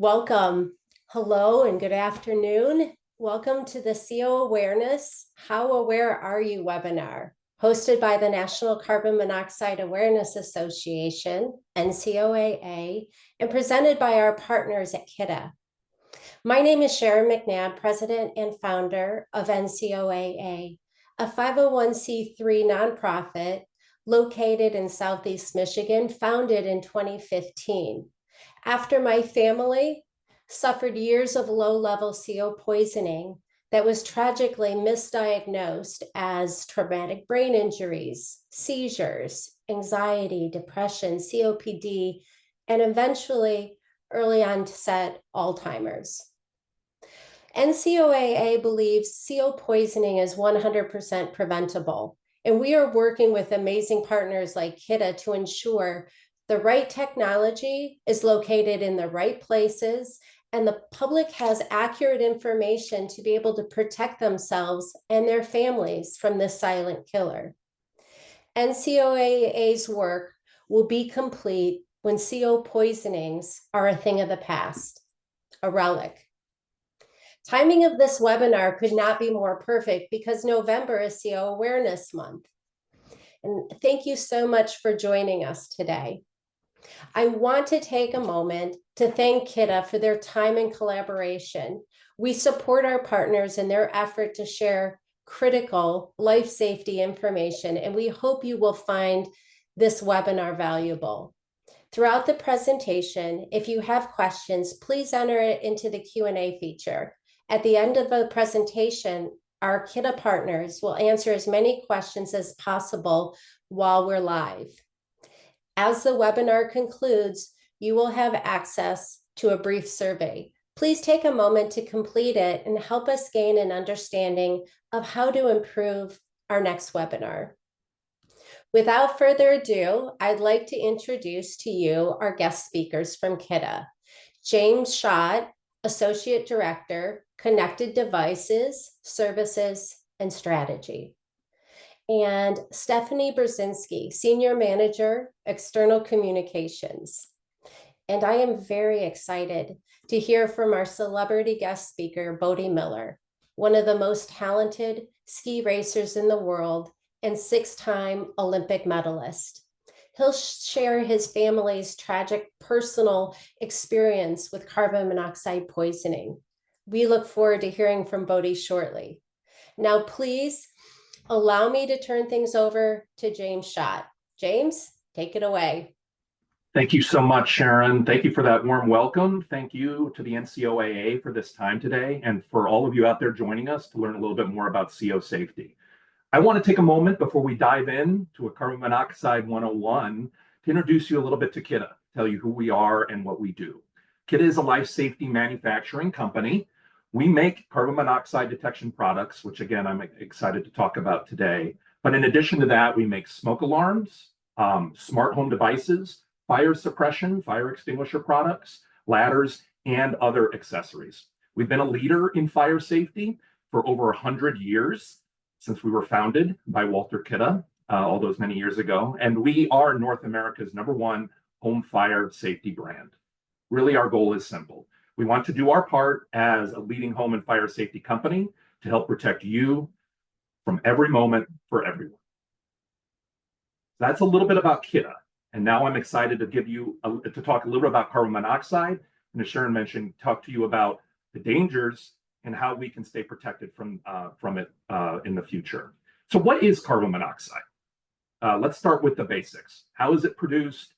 Welcome. Hello and good afternoon. Welcome to the CO Awareness, How Aware Are You webinar, hosted by the National Carbon Monoxide Awareness Association, NCOAA, and presented by our partners at Kidde. My name is Sharon McNabb, President and founder of NCOAA, a 501c3 nonprofit located in Southeast Michigan, founded in 2015. After my family suffered years of low-level CO poisoning that was tragically misdiagnosed as traumatic brain injuries, seizures, anxiety, depression, COPD, and eventually early onset Alzheimer's. NCOAA believes CO poisoning is 100% preventable, and we are working with amazing partners like Kidde to ensure the right technology is located in the right places and the public has accurate information to be able to protect themselves and their families from this silent killer. NCOAA's work will be complete when CO poisonings are a thing of the past, a relic. Timing of this webinar could not be more perfect because November is CO Awareness Month. And thank you so much for joining us today. I want to take a moment to thank Kidde for their time and collaboration. We support our partners in their effort to share critical life safety information, and we hope you will find this webinar valuable. Throughout the presentation, if you have questions, please enter it into the Q&A feature. At the end of the presentation, our Kidde partners will answer as many questions as possible while we're live. As the webinar concludes, you will have access to a brief survey. Please take a moment to complete it and help us gain an understanding of how to improve our next webinar. Without further ado, I'd like to introduce to you our guest speakers from Kidde. James Schott, Associate Director, Connected Devices, Services, and Strategy. And Stephanie Brzezinski, Senior Manager, External Communications. And I am very excited to hear from our celebrity guest speaker, Bodie Miller, one of the most talented ski racers in the world and 6-time Olympic medalist. He'll share his family's tragic personal experience with carbon monoxide poisoning. We look forward to hearing from Bodie shortly. Now, please allow me to turn things over to James Schott. James, take it away. Thank you so much, Sharon. Thank you for that warm welcome. Thank you to the NCOAA for this time today and for all of you out there joining us to learn a little bit more about CO safety. I want to take a moment before we dive in to a Carbon Monoxide 101 to introduce you a little bit to Kidde, tell you who we are and what we do. Kidde is a life safety manufacturing company. We make carbon monoxide detection products, which again, I'm excited to talk about today. But in addition to that, we make smoke alarms, smart home devices, fire suppression, fire extinguisher products, ladders, and other accessories. We've been a leader in fire safety for over 100 years since we were founded by Walter Kidde all those many years ago. And we are North America's #1 home fire safety brand. Really, our goal is simple. We want to do our part as a leading home and fire safety company to help protect you from every moment for everyone. That's a little bit about Kidde. And now I'm excited to to talk a little bit about carbon monoxide. And as Sharon mentioned, talk to you about the dangers and how we can stay protected from it in the future. So what is carbon monoxide? Let's start with the basics. How is it produced?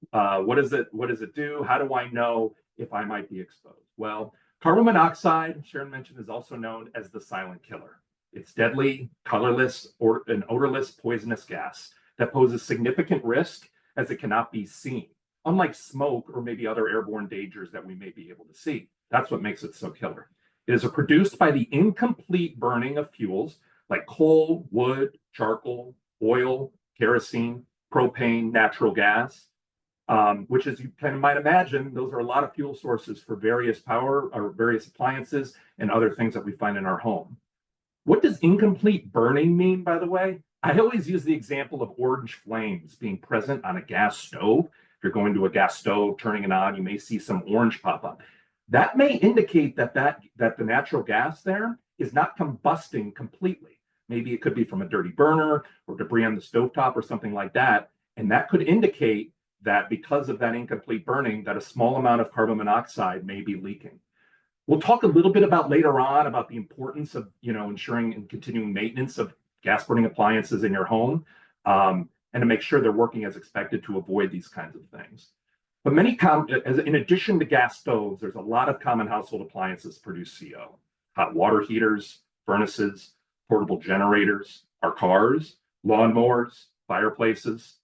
What does it do? How do I know if I might be exposed? Well, carbon monoxide, Sharon mentioned, is also known as the silent killer. It's deadly, colorless, or an odorless poisonous gas that poses significant risk as it cannot be seen, unlike smoke or maybe other airborne dangers that we may be able to see. That's what makes it so killer. It is produced by the incomplete burning of fuels like coal, wood, charcoal, oil, kerosene, propane, natural gas, which, as you might imagine, those are a lot of fuel sources for various power or various appliances and other things that we find in our home. What does incomplete burning mean, by the way? I always use the example of orange flames being present on a gas stove. If you're going to a gas stove, turning it on, you may see some orange pop up. That may indicate that the natural gas there is not combusting completely. Maybe it could be from a dirty burner or debris on the stovetop or something like that. And that could indicate that because of that incomplete burning, that a small amount of carbon monoxide may be leaking. We'll talk a little bit about later on about the importance of ensuring and continuing maintenance of gas burning appliances in your home, and to make sure they're working as expected to avoid these kinds of things. But in addition to gas stoves, there's a lot of common household appliances produce CO. Hot water heaters, furnaces, portable generators, our cars, lawnmowers, fireplaces,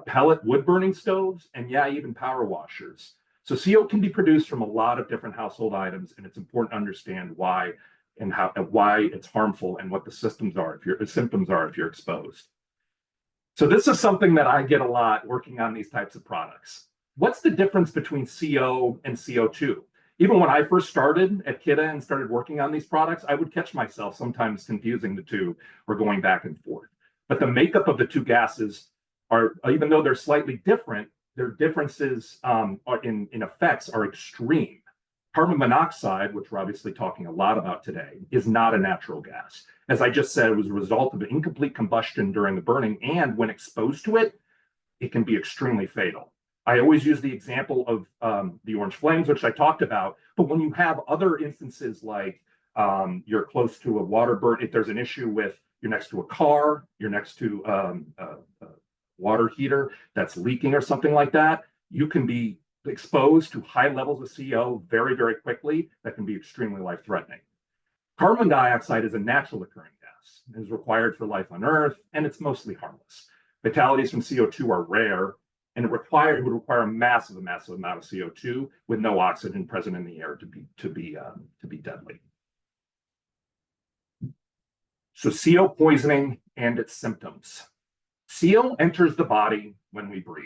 pellet wood burning stoves, and yeah, even power washers. So CO can be produced from a lot of different household items, and it's important to understand why and why it's harmful and what the symptoms are if you're exposed. So this is something that I get a lot working on these types of products. What's the difference between CO and CO2? Even when I first started at Kidde and started working on these products, I would catch myself sometimes confusing the two or going back and forth. But the makeup of the two gases are, even though they're slightly different, their differences in effects are extreme. Carbon monoxide, which we're obviously talking a lot about today, is not a natural gas. As I just said, it was a result of an incomplete combustion during the burning, and when exposed to it, it can be extremely fatal. I always use the example of the orange flames, which I talked about, but when you have other instances like you're close to a water burn, if there's an issue with you're next to a car, you're next to a water heater that's leaking or something like that, you can be exposed to high levels of CO very, very quickly that can be extremely life-threatening. Carbon dioxide is a natural occurring gas. It is required for life on Earth, and it's mostly harmless. Fatalities from CO2 are rare, and it would require a massive amount of CO2 with no oxygen present in the air to be deadly. So CO poisoning and its symptoms. CO enters the body when we breathe.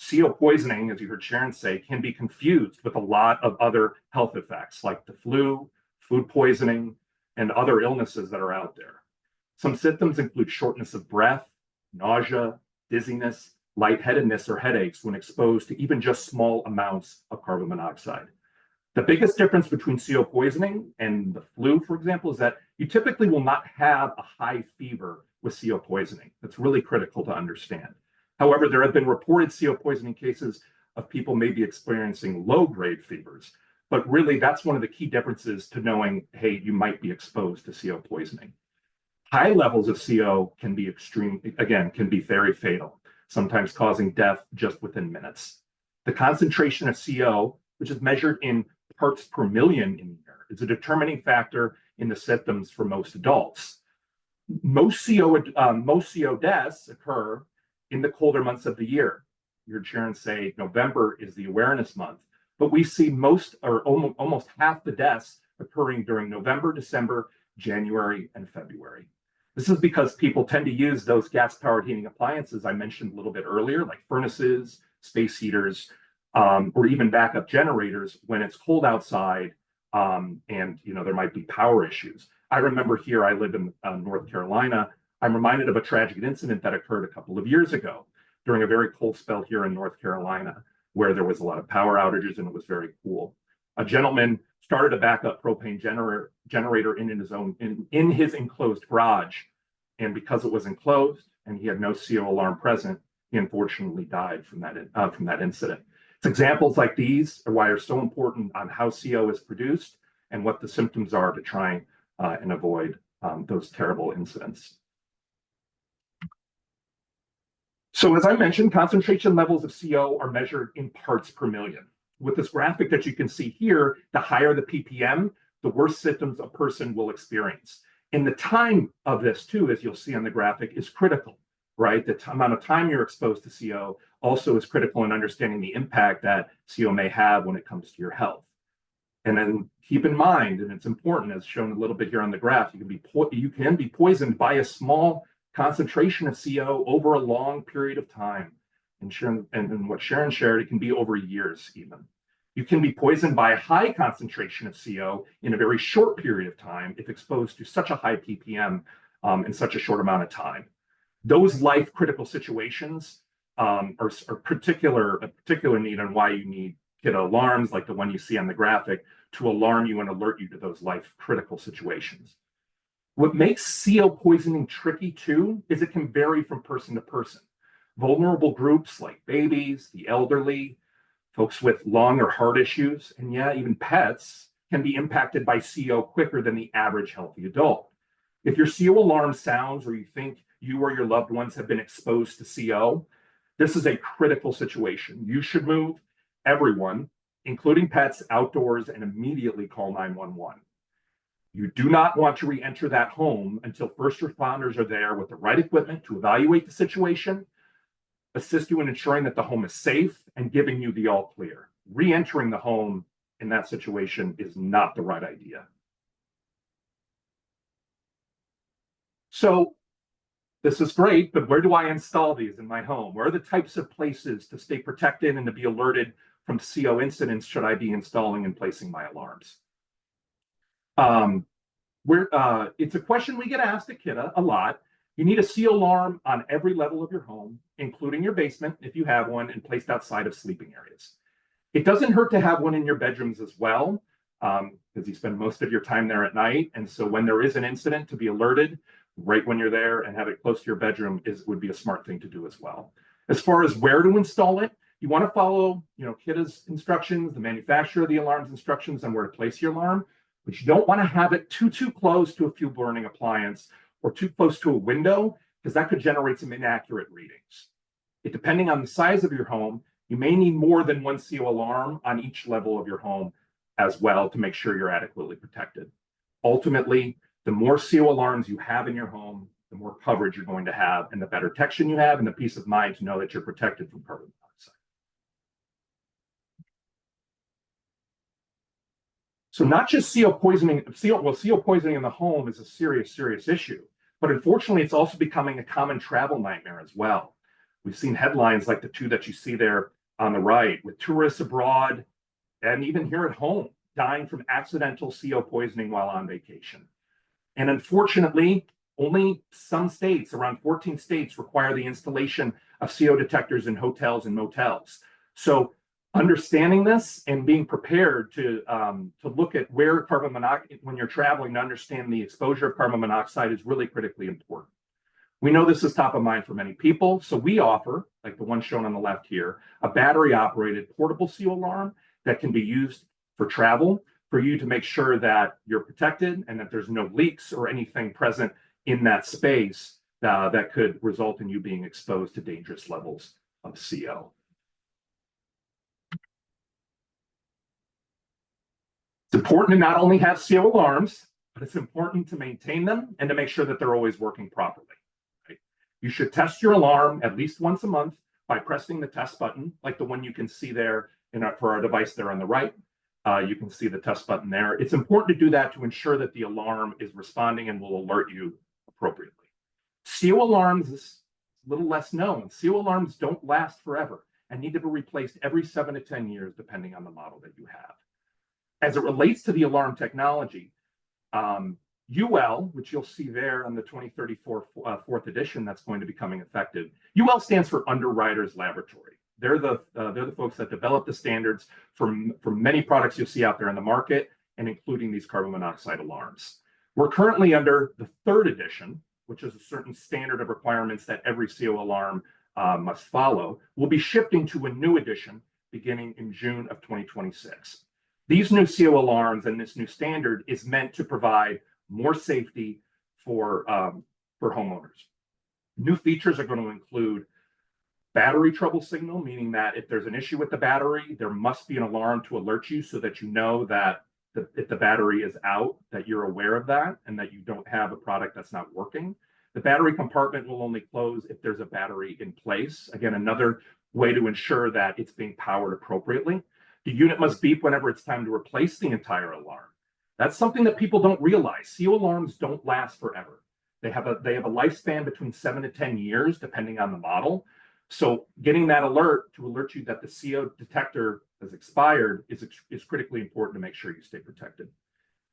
CO poisoning, as you heard Sharon say, can be confused with a lot of other health effects like the flu, food poisoning, and other illnesses that are out there. Some symptoms include shortness of breath, nausea, dizziness, lightheadedness, or headaches when exposed to even just small amounts of carbon monoxide. The biggest difference between CO poisoning and the flu, for example, is that you typically will not have a high fever with CO poisoning. That's really critical to understand. However, there have been reported CO poisoning cases of people maybe experiencing low-grade fevers, but really that's one of the key differences to knowing, hey, you might be exposed to CO poisoning. High levels of CO can be can be very fatal, sometimes causing death just within minutes. The concentration of CO, which is measured in parts per million in the air, is a determining factor in the symptoms for most adults. Most CO deaths occur in the colder months of the year. You heard Sharon say November is the awareness month, but we see most or almost half the deaths occurring during November, December, January, and February. This is because people tend to use those gas-powered heating appliances I mentioned a little bit earlier, like furnaces, space heaters, or even backup generators when it's cold outside and there might be power issues. I remember here, I live in North Carolina, I'm reminded of a tragic incident that occurred a couple of years ago during a very cold spell here in North Carolina, where there was a lot of power outages and it was very cool. A gentleman started a backup propane generator in his enclosed garage, and because it was enclosed and he had no CO alarm present, he unfortunately died from that incident. It's examples like these are why they're so important on how CO is produced and what the symptoms are to try and avoid those terrible incidents. So as I mentioned, concentration levels of CO are measured in parts per million. With this graphic that you can see here, the higher the ppm, the worse symptoms a person will experience. And the time of this too, as you'll see on the graphic, is critical, right? The amount of time you're exposed to CO also is critical in understanding the impact that CO may have when it comes to your health. And then keep in mind, and it's important, as shown a little bit here on the graph, you can be poisoned by a small concentration of CO over a long period of time. And what Sharon shared, it can be over years even. You can be poisoned by a high concentration of CO in a very short period of time if exposed to such a high ppm in such a short amount of time. Those life critical situations are a particular need on why you need Kidde alarms like the one you see on the graphic to alarm you and alert you to those life critical situations. What makes CO poisoning tricky too is it can vary from person to person. Vulnerable groups like babies, the elderly, folks with lung or heart issues, and yeah, even pets can be impacted by CO quicker than the average healthy adult. If your CO alarm sounds or you think you or your loved ones have been exposed to CO, this is a critical situation. You should move everyone, including pets, outdoors and immediately call 911. You do not want to re-enter that home until first responders are there with the right equipment to evaluate the situation, assist you in ensuring that the home is safe, and giving you the all clear. Re-entering the home in that situation is not the right idea. So this is great, but where do I install these in my home? Where are the types of places to stay protected and to be alerted from CO incidents should I be installing and placing my alarms? It's a question we get asked at Kidde a lot. You need a CO alarm on every level of your home, including your basement if you have one, and placed outside of sleeping areas. It doesn't hurt to have one in your bedrooms as well, because you spend most of your time there at night. And so when there is an incident, to be alerted right when you're there and have it close to your bedroom would be a smart thing to do as well. As far as where to install it, you want to follow, Kidde's instructions, the manufacturer of the alarm's instructions on where to place your alarm, but you don't want to have it too close to a fuel burning appliance or too close to a window, because that could generate some inaccurate readings. Depending on the size of your home, you may need more than one CO alarm on each level of your home as well to make sure you're adequately protected. Ultimately, the more CO alarms you have in your home, the more coverage you're going to have and the better protection you have and the peace of mind to know that you're protected from carbon monoxide. So not just CO poisoning, CO poisoning in the home is a serious issue, but unfortunately, it's also becoming a common travel nightmare as well. We've seen headlines like the two that you see there on the right, with tourists abroad and even here at home dying from accidental CO poisoning while on vacation. And unfortunately, only some states, around 14 states, require the installation of CO detectors in hotels and motels. So understanding this and being prepared to look at where carbon monoxide, when you're traveling, to understand the exposure of carbon monoxide is really critically important. We know this is top of mind for many people, so we offer, like the one shown on the left here, a battery-operated portable CO alarm that can be used for travel for you to make sure that you're protected and that there's no leaks or anything present in that space that could result in you being exposed to dangerous levels of CO. It's important to not only have CO alarms, but it's important to maintain them and to make sure that they're always working properly. Right? You should test your alarm at least once a month by pressing the test button, like the one you can see there for our device there on the right. You can see the test button there. It's important to do that to ensure that the alarm is responding and will alert you appropriately. CO alarms is a little less known. CO alarms don't last forever and need to be replaced every 7 to 10 years, depending on the model that you have. As it relates to the alarm technology, UL, which you'll see there on the 2034 fourth edition that's going to be coming effective, UL stands for Underwriters Laboratory. They're the folks that develop the standards for many products you'll see out there in the market, and including these carbon monoxide alarms. We're currently under the 3rd edition, which is a certain standard of requirements that every CO alarm must follow. We'll be shifting to a new edition beginning in June of 2026. These new CO alarms and this new standard is meant to provide more safety for homeowners. New features are going to include battery trouble signal, meaning that if there's an issue with the battery, there must be an alarm to alert you so that you know that if the battery is out, that you're aware of that and that you don't have a product that's not working. The battery compartment will only close if there's a battery in place. Again, another way to ensure that it's being powered appropriately. The unit must beep whenever it's time to replace the entire alarm. That's something that people don't realize. CO alarms don't last forever. They have a lifespan between 7 to 10 years, depending on the model. So getting that alert to alert you that the CO detector has expired is critically important to make sure you stay protected.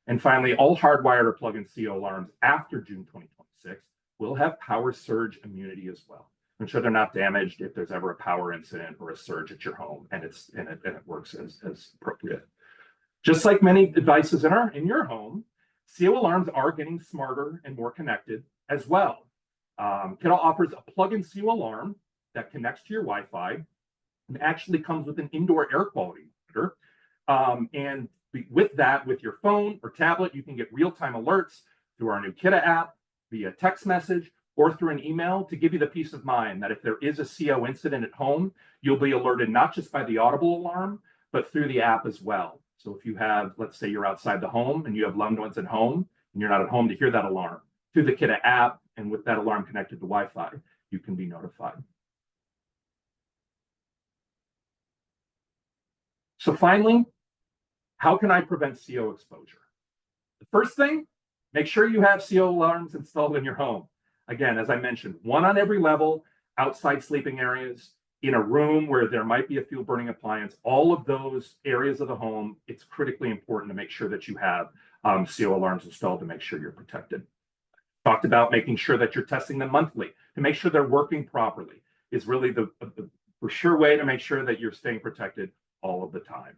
And finally, all hardwired or plug-in CO alarms after June 2026 will have power surge immunity as well. ensure they're not damaged if there's ever a power incident or a surge at your home, and it works as appropriate. Just like many devices in your home, CO alarms are getting smarter and more connected as well. Kidde offers a plug-in CO alarm that connects to your Wi-Fi and actually comes with an indoor air quality monitor. And with that, with your phone or tablet, you can get real-time alerts through our new Kidde app, via text message, or through an email to give you the peace of mind that if there is a CO incident at home, you'll be alerted not just by the audible alarm, but through the app as well. So if you have, let's say you're outside the home and you have loved ones at home and you're not at home to hear that alarm, through the Kidde app and with that alarm connected to Wi-Fi, you can be notified. So finally, how can I prevent CO exposure? The first thing, make sure you have CO alarms installed in your home. Again, as I mentioned, one on every level, outside sleeping areas, in a room where there might be a fuel burning appliance, all of those areas of the home, it's critically important to make sure that you have CO alarms installed to make sure you're protected. Talked about making sure that you're testing them monthly to make sure they're working properly is really the for sure way to make sure that you're staying protected all of the time.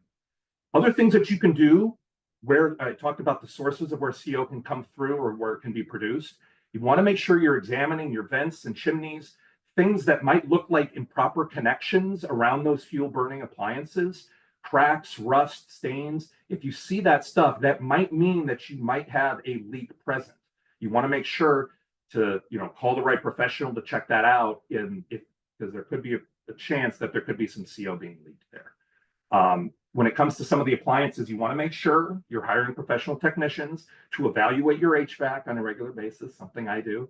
Other things that you can do, where I talked about the sources of where CO can come through or where it can be produced. You want to make sure you're examining your vents and chimneys, things that might look like improper connections around those fuel burning appliances, cracks, rust, stains. If you see that stuff, that might mean that you might have a leak present. You want to make sure to, call the right professional to check that out, because there could be a chance that there could be some CO being leaked there. When it comes to some of the appliances, you want to make sure you're hiring professional technicians to evaluate your HVAC on a regular basis, something I do.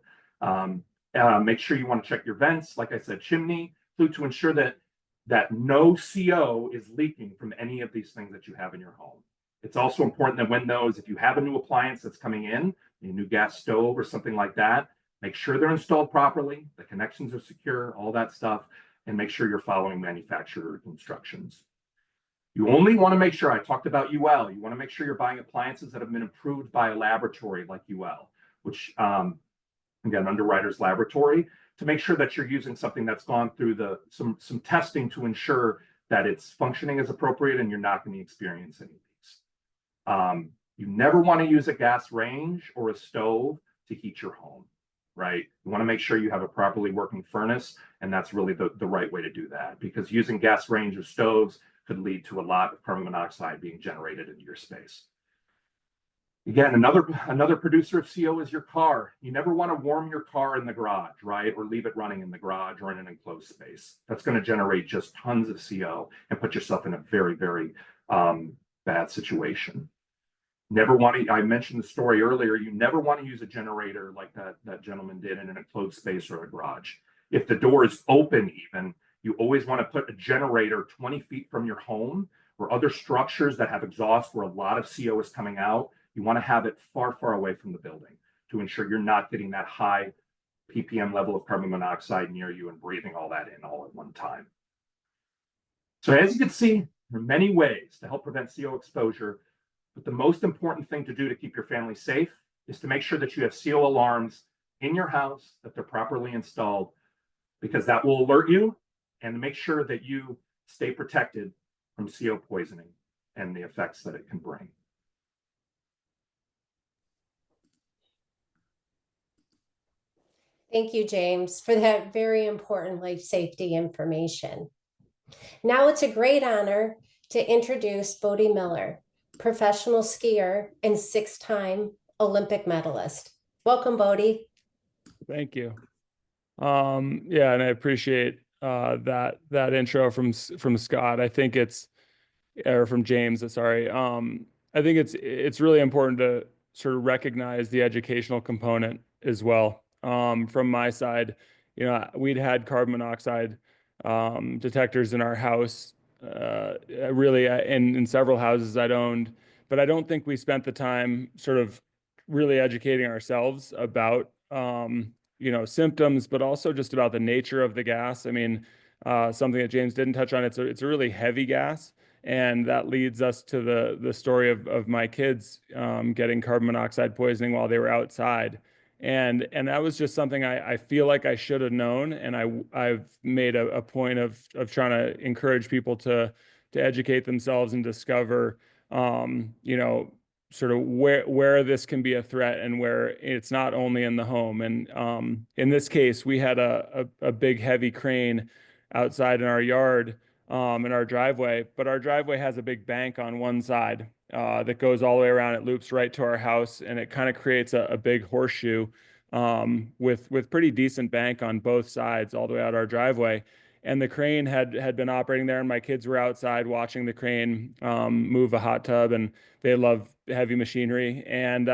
Make sure you want to check your vents, like I said, chimney, flue, to ensure that no CO is leaking from any of these things that you have in your home. It's also important that if you have a new appliance that's coming in, a new gas stove or something like that, make sure they're installed properly, the connections are secure, all that stuff, and make sure you're following manufacturer instructions. You only want to make sure, I talked about UL, you want to make sure you're buying appliances that have been approved by a laboratory like UL, which, again, Underwriters Laboratory, to make sure that you're using something that's gone through some testing to ensure that it's functioning as appropriate and you're not going to experience any leaks. You never want to use a gas range or a stove to heat your home, right? You want to make sure you have a properly working furnace, and that's really the right way to do that, because using gas range or stoves could lead to a lot of carbon monoxide being generated into your space. Again, another producer of CO is your car. You never want to warm your car in the garage, right? Or leave it running in the garage or in an enclosed space. That's going to generate just tons of CO and put yourself in a very, very bad situation. I mentioned the story earlier, you never want to use a generator like that gentleman did in an enclosed space or a garage. If the door is open even, you always want to put a generator 20 feet from your home or other structures that have exhaust where a lot of CO is coming out. You want to have it far, far away from the building to ensure you're not getting that high ppm level of carbon monoxide near you and breathing all that in all at one time. So as you can see, there are many ways to help prevent CO exposure, but the most important thing to do to keep your family safe is to make sure that you have CO alarms in your house, that they're properly installed, because that will alert you and make sure that you stay protected from CO poisoning and the effects that it can bring. Thank you, James, for that very important life safety information. Now it's a great honor to introduce Bodie Miller, professional skier and 6-time Olympic medalist. Welcome, Bodie. Thank you. Yeah, and I appreciate that intro from Scott. I think or from James, sorry. I think it's really important to sort of recognize the educational component as well. From my side, we'd had carbon monoxide detectors in our house, really in several houses I'd owned, but I don't think we spent the time sort of really educating ourselves about symptoms, but also just about the nature of the gas. I mean, something that James didn't touch on, it's a really heavy gas. And that leads us to the story of my kids getting carbon monoxide poisoning while they were outside. And that was just something I feel like I should have known. And I've made a point of trying to encourage people to educate themselves and discover, you know, sort of where this can be a threat and where it's not only in the home. And in this case, we had a big heavy crane outside in our yard, in our driveway, but our driveway has a big bank on one side that goes all the way around. It loops right to our house, and it kind of creates a big horseshoe, with pretty decent bank on both sides all the way out our driveway. And the crane had been operating there, and my kids were outside watching the crane move a hot tub, and they love heavy machinery. And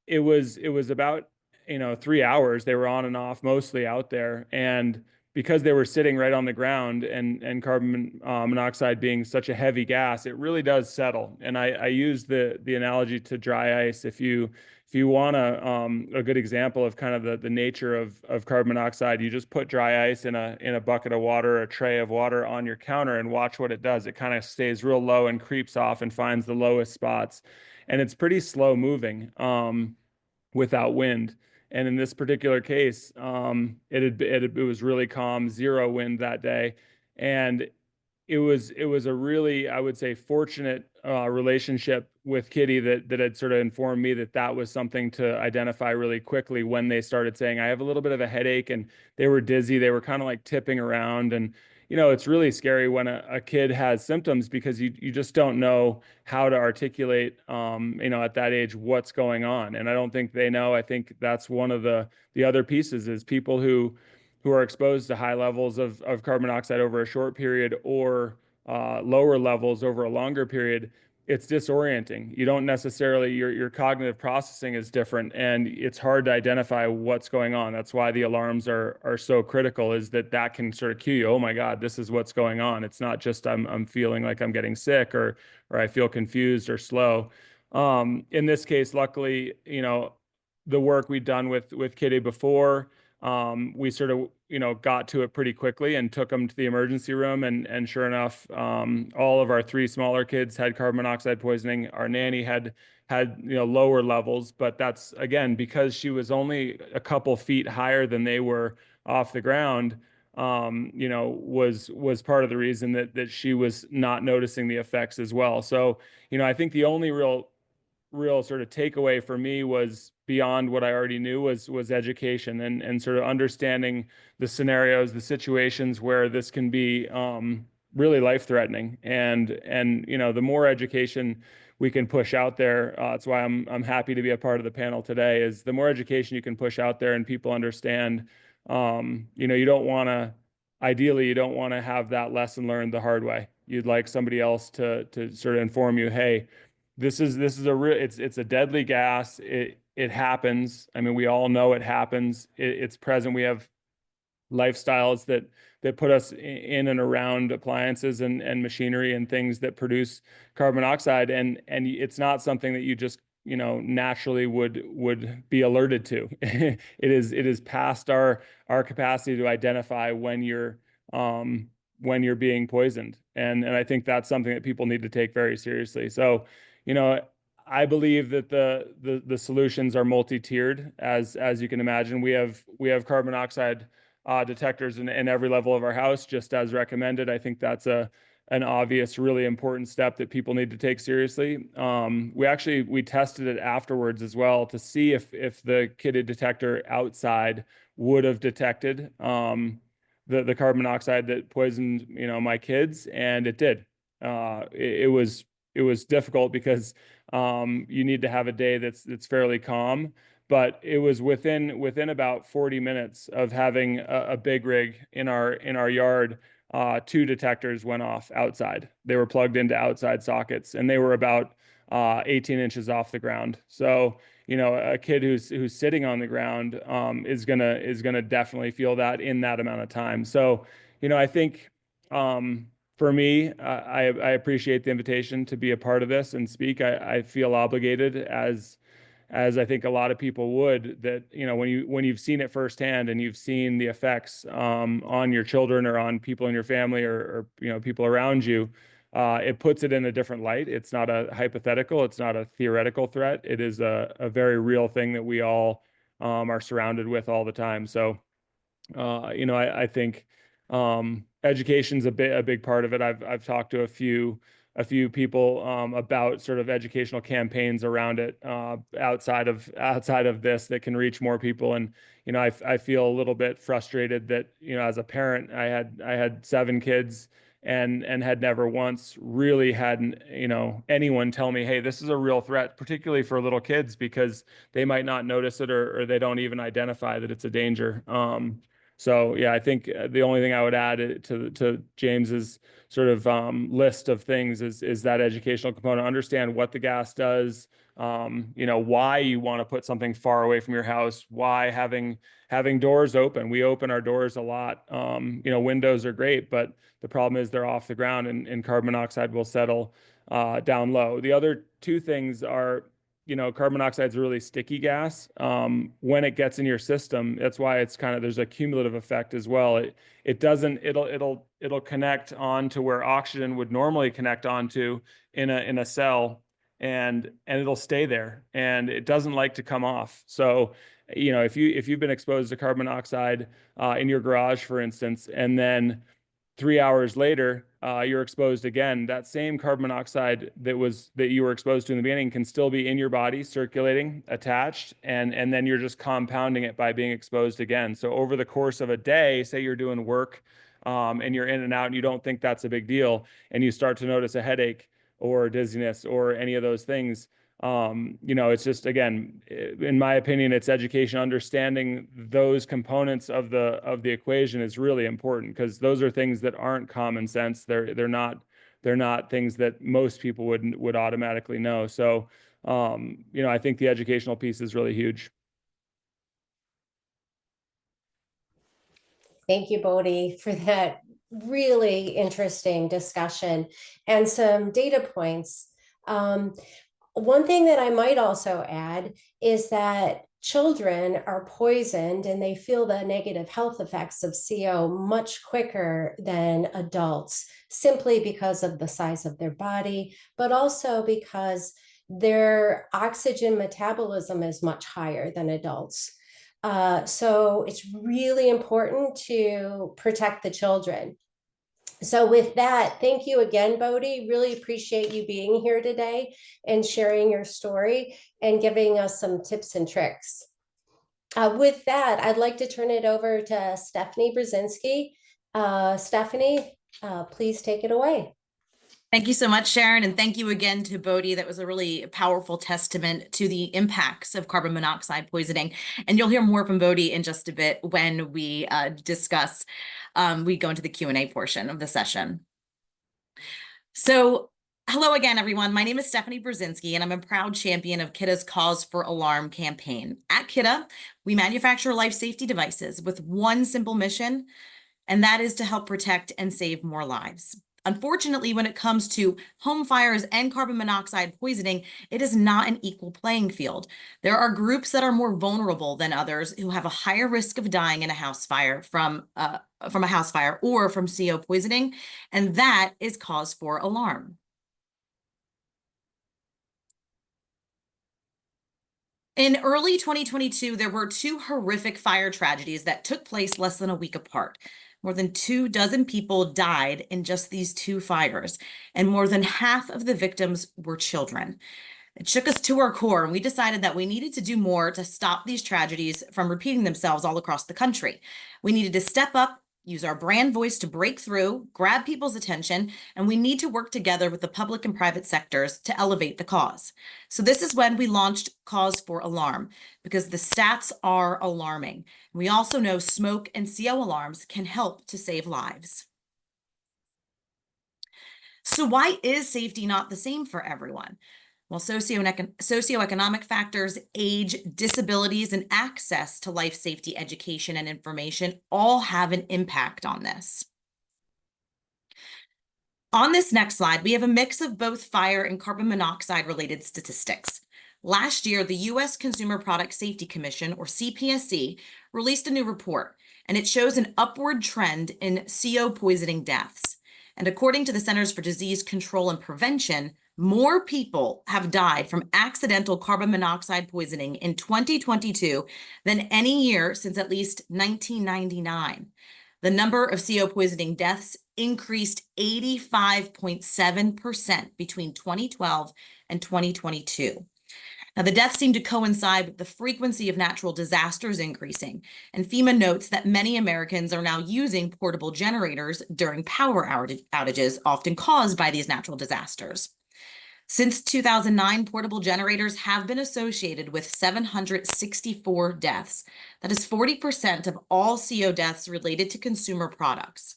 it was about 3 hours they were on and off, mostly out there. And because they were sitting right on the ground, and carbon monoxide being such a heavy gas, it really does settle. And I use the analogy to dry ice. If you want a good example of kind of the nature of carbon monoxide, you just put dry ice in a bucket of water, or a tray of water on your counter, and watch what it does. It kind of stays real low and creeps off and finds the lowest spots. And it's pretty slow moving, without wind. And in this particular case, it was really calm, zero wind that day. And it was a really, I would say, fortunate relationship with Kidde that had sort of informed me that was something to identify really quickly when they started saying, I have a little bit of a headache, and they were dizzy. They were kind of like tipping around. And it's really scary when a kid has symptoms, because you just don't know how to articulate, at that age, what's going on. And I don't think they know. I think that's one of the other pieces, is people who are exposed to high levels of carbon monoxide over a short period, or lower levels over a longer period. It's disorienting. You don't necessarily, your cognitive processing is different, and it's hard to identify what's going on. That's why the alarms are so critical, is that can sort of cue you. Oh my God, this is what's going on. It's not just I'm feeling like I'm getting sick, or I feel confused or slow. In this case, luckily, the work we'd done with Kidde before, we sort of got to it pretty quickly and took them to the emergency room. And sure enough, all of our three smaller kids had carbon monoxide poisoning. Our nanny had lower levels, but that's, again, because she was only a couple feet higher than they were off the ground. Was part of the reason that she was not noticing the effects as well. So I think the only real sort of takeaway for me was, beyond what I already knew, was education, and sort of understanding the scenarios, the situations where this can be really life-threatening. And the more education we can push out there, that's why I'm happy to be a part of the panel today, is the more education you can push out there and people understand. You don't want to, ideally, you don't want to have that lesson learned the hard way. You'd like somebody else to sort of inform you, hey, this is a real, it's a deadly gas. It happens. I mean, we all know it happens. It's present. We have lifestyles that put us in and around appliances and machinery and things that produce carbon monoxide. And it's not something that you just, naturally would be alerted to. It is past our capacity to identify when you're being poisoned. And I think that's something that people need to take very seriously. So, I believe that the solutions are multi-tiered, as you can imagine. We have carbon monoxide detectors in every level of our house, just as recommended. I think that's an obvious, really important step that people need to take seriously. We tested it afterwards as well, to see if the Kidde detector outside would have detected the carbon monoxide that poisoned my kids, and it did. It was difficult, because you need to have a day that's fairly calm, but it was within about 40 minutes of having a big rig in our yard. Two detectors went off outside. They were plugged into outside sockets, and they were about 18 inches off the ground. So a kid who's sitting on the ground is gonna definitely feel that in that amount of time. So I think, for me, I appreciate the invitation to be a part of this and speak. I feel obligated, as I think a lot of people would, that when you've seen it firsthand, and you've seen the effects on your children, or on people in your family, or people around you, it puts it in a different light. It's not a hypothetical. It's not a theoretical threat. It is a very real thing that we all are surrounded with all the time. So, I think education's a big part of it. I've talked to a few people about sort of educational campaigns around it outside of this that can reach more people. And I feel a little bit frustrated that as a parent, I had 7 kids and had never once really had anyone tell me, hey, this is a real threat, particularly for little kids, because they might not notice it, or they don't even identify that it's a danger. So yeah, I think the only thing I would add to James's sort of list of things is that educational component. Understand what the gas does, why you want to put something far away from your house, why having doors open. We open our doors a lot. Windows are great, but the problem is they're off the ground, and carbon monoxide will settle down low. The other 2 things are, carbon monoxide is a really sticky gas. When it gets in your system, that's why it's there's a cumulative effect as well. It'll connect on to where oxygen would normally connect onto in a cell, and it'll stay there, and it doesn't like to come off. So, if you've been exposed to carbon monoxide in your garage, for instance, and then 3 hours later, you're exposed again, that same carbon monoxide that you were exposed to in the beginning can still be in your body, circulating, attached, and then you're just compounding it by being exposed again. So over the course of a day, say you're doing work, and you're in and out, and you don't think that's a big deal, and you start to notice a headache or dizziness or any of those things, it's just, again, in my opinion, it's education. Understanding those components of the equation is really important, because those are things that aren't common sense. They're not things that most people would automatically know. So, I think the educational piece is really huge. Thank you, Bodhi, for that really interesting discussion and some data points. One thing that I might also add is that children are poisoned and they feel the negative health effects of CO much quicker than adults, simply because of the size of their body, but also because their oxygen metabolism is much higher than adults. So it's really important to protect the children. So with that, thank you again, Bodhi. Really appreciate you being here today and sharing your story and giving us some tips and tricks. With that, I'd like to turn it over to Stephanie Brzezinski. Stephanie, please take it away. Thank you so much, Sharon, and thank you again to Bodhi. That was a really powerful testament to the impacts of carbon monoxide poisoning. And you'll hear more from Bodhi in just a bit when we discuss, we go into the Q&A portion of the session. So hello again, everyone. My name is Stephanie Brzezinski, and I'm a proud champion of Kidde's Cause for Alarm campaign. At Kidde, we manufacture life safety devices with one simple mission, and that is to help protect and save more lives. Unfortunately, when it comes to home fires and carbon monoxide poisoning, it is not an equal playing field. There are groups that are more vulnerable than others who have a higher risk of dying in a house fire from a house fire or from CO poisoning, and that is cause for alarm. In early 2022, there were 2 horrific fire tragedies that took place less than a week apart. More than 24 people died in just these 2 fires, and more than half of the victims were children. It shook us to our core, and we decided that we needed to do more to stop these tragedies from repeating themselves all across the country. We needed to step up, use our brand voice to break through, grab people's attention, and we need to work together with the public and private sectors to elevate the cause. So this is when we launched Cause for Alarm, because the stats are alarming. We also know smoke and CO alarms can help to save lives. So why is safety not the same for everyone? Well, socioeconomic factors, age, disabilities, and access to life safety education and information all have an impact on this. On this next slide, we have a mix of both fire and carbon monoxide related statistics. Last year, the U.S. Consumer Product Safety Commission, or CPSC, released a new report, and it shows an upward trend in CO poisoning deaths. And according to the Centers for Disease Control and Prevention, more people have died from accidental carbon monoxide poisoning in 2022 than any year since at least 1999. The number of CO poisoning deaths increased 85.7% between 2012 and 2022. Now, the deaths seem to coincide with the frequency of natural disasters increasing, and FEMA notes that many Americans are now using portable generators during power outages, often caused by these natural disasters. Since 2009, portable generators have been associated with 764 deaths. That is 40% of all CO deaths related to consumer products.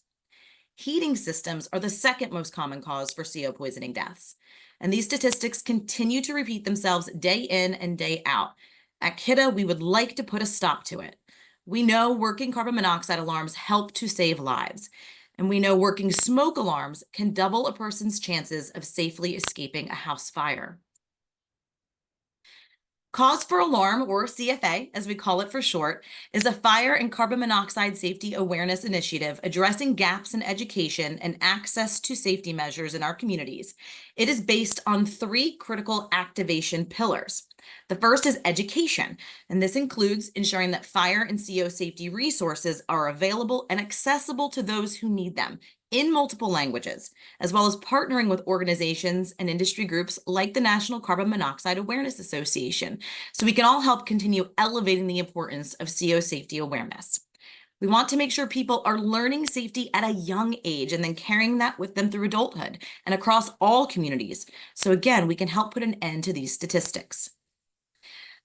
Heating systems are the second most common cause for CO poisoning deaths. And these statistics continue to repeat themselves day in and day out. At Kidde, we would like to put a stop to it. We know working carbon monoxide alarms help to save lives. And we know working smoke alarms can double a person's chances of safely escaping a house fire. Cause for Alarm, or CFA, as we call it for short, is a fire and carbon monoxide safety awareness initiative addressing gaps in education and access to safety measures in our communities. It is based on 3 critical activation pillars. The first is education, and this includes ensuring that fire and CO safety resources are available and accessible to those who need them in multiple languages, as well as partnering with organizations and industry groups like the National Carbon Monoxide Awareness Association, so we can all help continue elevating the importance of CO safety awareness. We want to make sure people are learning safety at a young age and then carrying that with them through adulthood and across all communities. So again, we can help put an end to these statistics.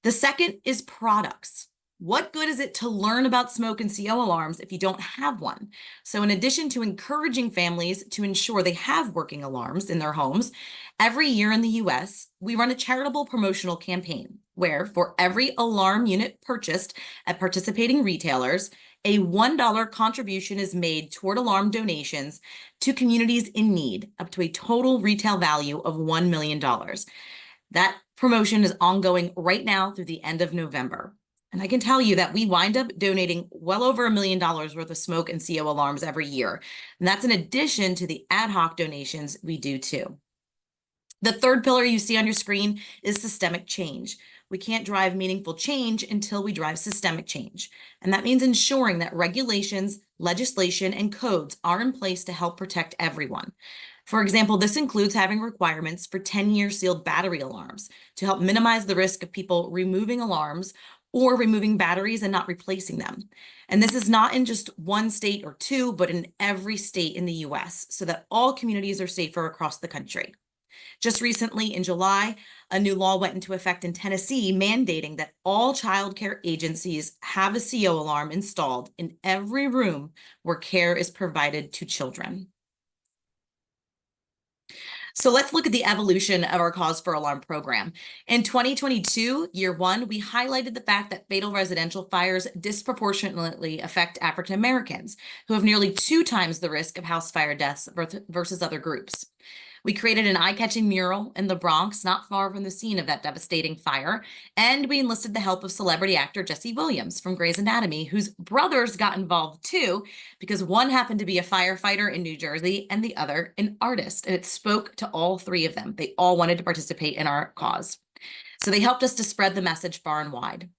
The second is products. What good is it to learn about smoke and CO alarms if you don't have one? So in addition to encouraging families to ensure they have working alarms in their homes, every year in the US, we run a charitable promotional campaign where for every alarm unit purchased at participating retailers, a $1 contribution is made toward alarm donations to communities in need, up to a total retail value of $1 million. That promotion is ongoing right now through the end of November. And I can tell you that we wind up donating well over $1 million worth of smoke and CO alarms every year. And that's in addition to the ad hoc donations we do too. The third pillar you see on your screen is systemic change. We can't drive meaningful change until we drive systemic change. And that means ensuring that regulations, legislation, and codes are in place to help protect everyone. For example, this includes having requirements for 10-year sealed battery alarms to help minimize the risk of people removing alarms or removing batteries and not replacing them. And this is not in just one state or two, but in every state in the US, so that all communities are safer across the country. Just recently in July, a new law went into effect in Tennessee mandating that all child care agencies have a CO alarm installed in every room where care is provided to children. So let's look at the evolution of our Cause for Alarm program. In 2022, year 1, we highlighted the fact that fatal residential fires disproportionately affect African Americans, who have nearly 2 times the risk of house fire deaths versus other groups. We created an eye-catching mural in the Bronx, not far from the scene of that devastating fire, and we enlisted the help of celebrity actor Jesse Williams from Grey's Anatomy, whose brothers got involved too, because one happened to be a firefighter in New Jersey and the other an artist, and it spoke to all 3 of them. They all wanted to participate in our cause. So they helped us to spread the message far and wide.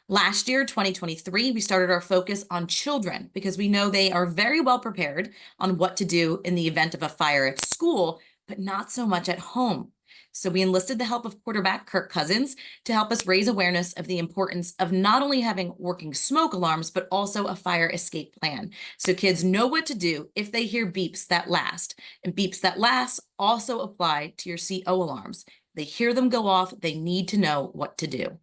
Last year, 2023, we started our focus on children because we know they are very well prepared on what to do in the event of a fire at school, but not so much at home. So we enlisted the help of quarterback Kirk Cousins to help us raise awareness of the importance of not only having working smoke alarms, but also a fire escape plan. So kids know what to do if they hear beeps that last. And beeps that last also apply to your CO alarms. They hear them go off, they need to know what to do.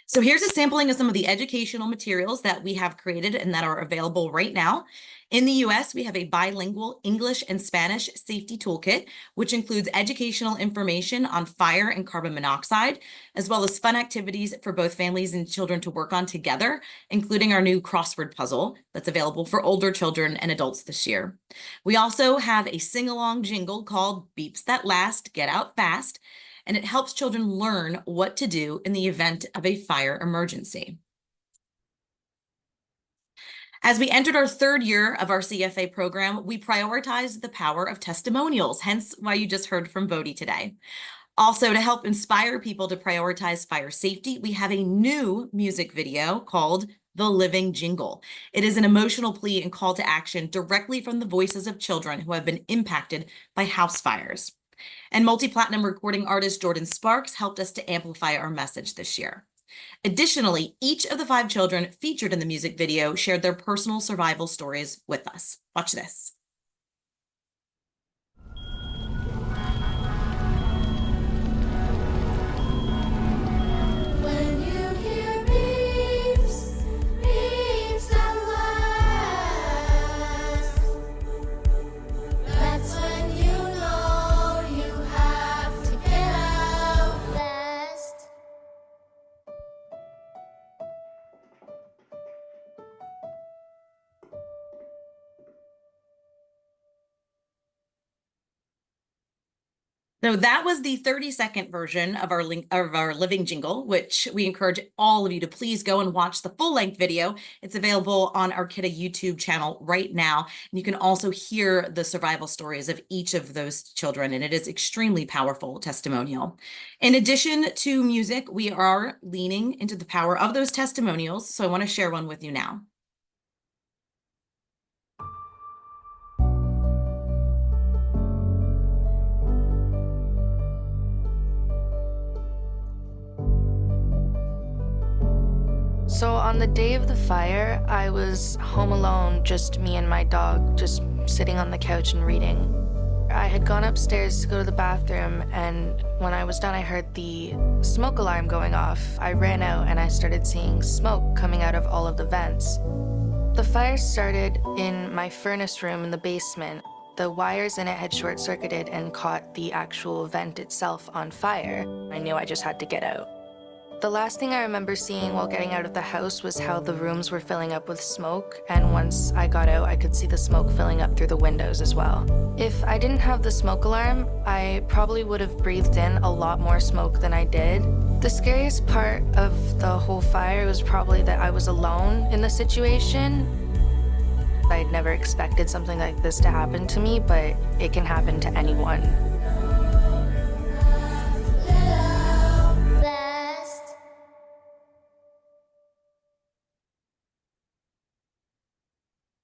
So here's a sampling of some of the educational materials that we have created and that are available right now. In the US, we have a bilingual English and Spanish safety toolkit, which includes educational information on fire and carbon monoxide, as well as fun activities for both families and children to work on together, including our new crossword puzzle that's available for older children and adults this year. We also have a sing-along jingle called Beeps That Last, Get Out Fast, and it helps children learn what to do in the event of a fire emergency. As we entered our third year of our CFA program, we prioritized the power of testimonials, hence why you just heard from Bodhi today. Also, to help inspire people to prioritize fire safety, we have a new music video called The Living Jingle. It is an emotional plea and call to action directly from the voices of children who have been impacted by house fires. And multi-platinum recording artist Jordan Sparks helped us to amplify our message this year. Additionally, each of the 5 children featured in the music video shared their personal survival stories with us. Watch this. When you hear beeps, beeps at last, that's when you know you have to get out fast. So that was the 30-second version of our living jingle, which we encourage all of you to please go and watch the full-length video. It's available on our Kidde YouTube channel right now. And you can also hear the survival stories of each of those children, and it is extremely powerful testimonial. In addition to music, we are leaning into the power of those testimonials, so I want to share one with you now. So on the day of the fire, I was home alone, just me and my dog, just sitting on the couch and reading. I had gone upstairs to go to the bathroom, and when I was done, I heard the smoke alarm going off. I ran out and I started seeing smoke coming out of all of the vents. The fire started in my furnace room in the basement. The wires in it had short-circuited and caught the actual vent itself on fire. I knew I just had to get out. The last thing I remember seeing while getting out of the house was how the rooms were filling up with smoke, and once I got out, I could see the smoke filling up through the windows as well. If I didn't have the smoke alarm, I probably would have breathed in a lot more smoke than I did. The scariest part of the whole fire was probably that I was alone in the situation. I'd never expected something like this to happen to me, but it can happen to anyone.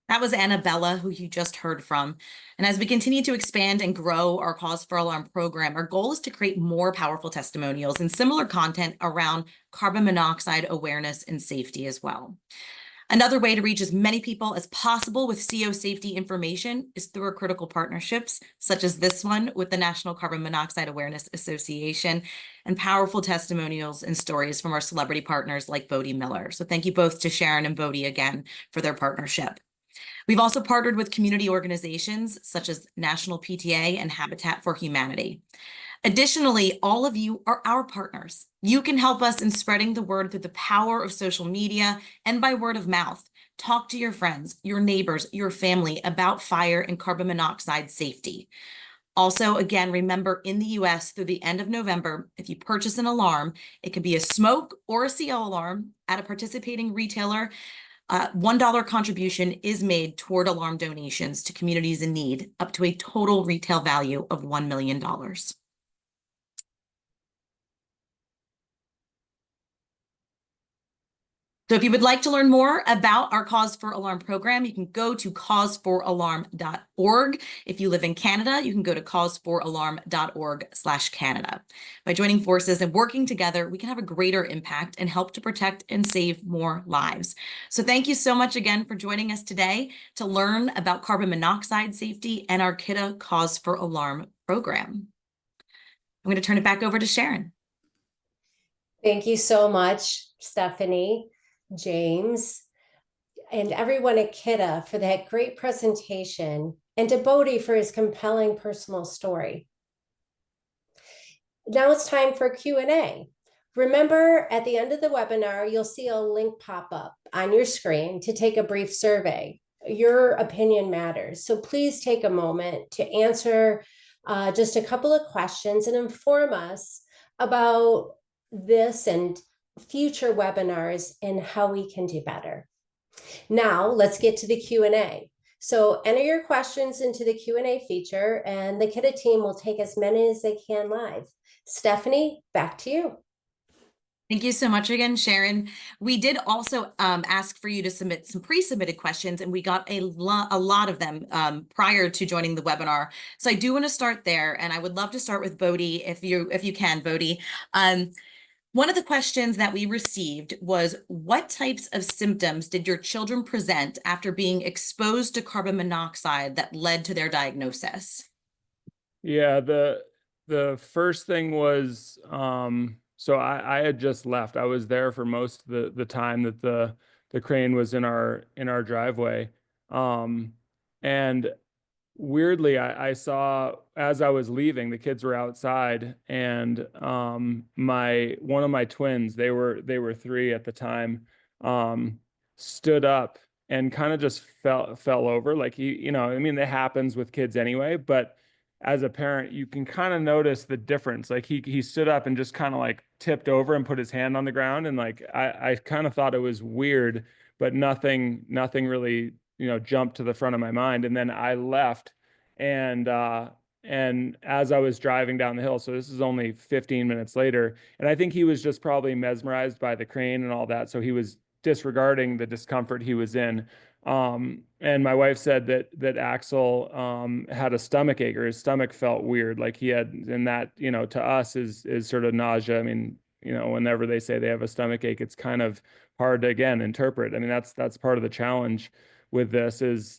That was Annabella, who you just heard from. And as we continue to expand and grow our Cause for Alarm program, our goal is to create more powerful testimonials and similar content around carbon monoxide awareness and safety as well. Another way to reach as many people as possible with CO safety information is through our critical partnerships, such as this one with the National Carbon Monoxide Awareness Association, and powerful testimonials and stories from our celebrity partners like Bodhi Miller. So thank you both to Sharon and Bodhi again for their partnership. We've also partnered with community organizations such as National PTA and Habitat for Humanity. Additionally, all of you are our partners. You can help us in spreading the word through the power of social media and by word of mouth. Talk to your friends, your neighbors, your family about fire and carbon monoxide safety. Also, again, remember in the US through the end of November, if you purchase an alarm, it can be a smoke or a CO alarm at a participating retailer. $1 contribution is made toward alarm donations to communities in need, up to a total retail value of $1 million. So if you would like to learn more about our Cause for Alarm program, you can go to causefораlarm.org. If you live in Canada, you can go to causefораlarm.org/Canada. By joining forces and working together, we can have a greater impact and help to protect and save more lives. So thank you so much again for joining us today to learn about carbon monoxide safety and our Kidde Cause for Alarm program. I'm going to turn it back over to Sharon. Thank you so much, Stephanie, James, and everyone at Kidde for that great presentation, and to Bodhi for his compelling personal story. Now it's time for Q&A. Remember, at the end of the webinar, you'll see a link pop up on your screen to take a brief survey. Your opinion matters, so please take a moment to answer just a couple of questions and inform us about this and future webinars and how we can do better. Now let's get to the Q&A. So enter your questions into the Q&A feature and the Kidde team will take as many as they can live. Stephanie, back to you. Thank you so much again, Sharon. We did also ask for you to submit some pre-submitted questions, and we got a lot of them prior to joining the webinar. So I do want to start there, and I would love to start with Bodhi, if you can, Bodhi. One of the questions that we received was, what types of symptoms did your children present after being exposed to carbon monoxide that led to their diagnosis? Yeah, the first thing was, so I had just left. I was there for most of the time that the crane was in our driveway. And weirdly, I saw, as I was leaving, the kids were outside, and one of my twins, they were 3 at the time, stood up and kind of just fell over. Like, I mean, that happens with kids anyway, but as a parent, you can kind of notice the difference. Like, he stood up and just kind of like tipped over and put his hand on the ground, and like I kind of thought it was weird, but nothing really jumped to the front of my mind. And then I left, and as I was driving down the hill, so this is only 15 minutes later, and I think he was just probably mesmerized by the crane and all that, so he was disregarding the discomfort he was in. And my wife said that Axel had a stomach ache, or his stomach felt weird, like he had, and that, to us is sort of nausea. I mean, whenever they say they have a stomach ache, it's kind of hard to, again, interpret. I mean, that's part of the challenge with this is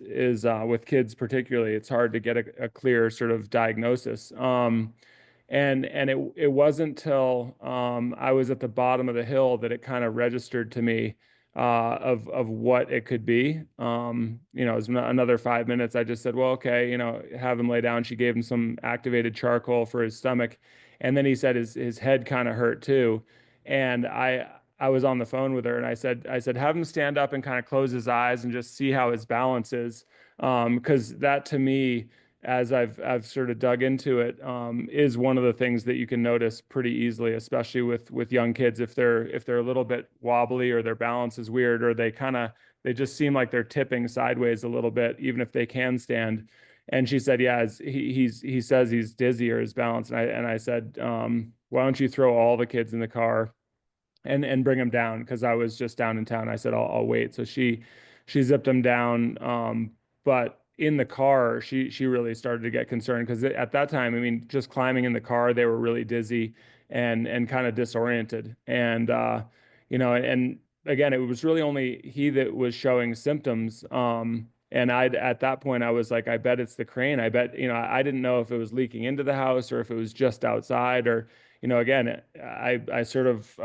with kids particularly. It's hard to get a clear sort of diagnosis. And it wasn't till I was at the bottom of the hill that it kind of registered to me of what it could be. It was another 5 minutes. I just said, well, okay, have him lay down. She gave him some activated charcoal for his stomach, and then he said his head kind of hurt too. And I was on the phone with her, and I said, have him stand up and kind of close his eyes and just see how his balance is, because that, to me, as I've sort of dug into it, is one of the things that you can notice pretty easily, especially with young kids. If they're a little bit wobbly, or their balance is weird, or they just seem like they're tipping sideways a little bit, even if they can stand. And she said, yeah, he says he's dizzy, or his balance. And I said, why don't you throw all the kids in the car and bring them down? Because I was just down in town. I said, I'll wait. So she zipped them down. But in the car, she really started to get concerned, because at that time, I mean, just climbing in the car, they were really dizzy and kind of disoriented. And and again, it was really only he that was showing symptoms. And at that point, I was like, I bet it's the crane. I bet, I didn't know if it was leaking into the house, or if it was just outside, or, again, I sort of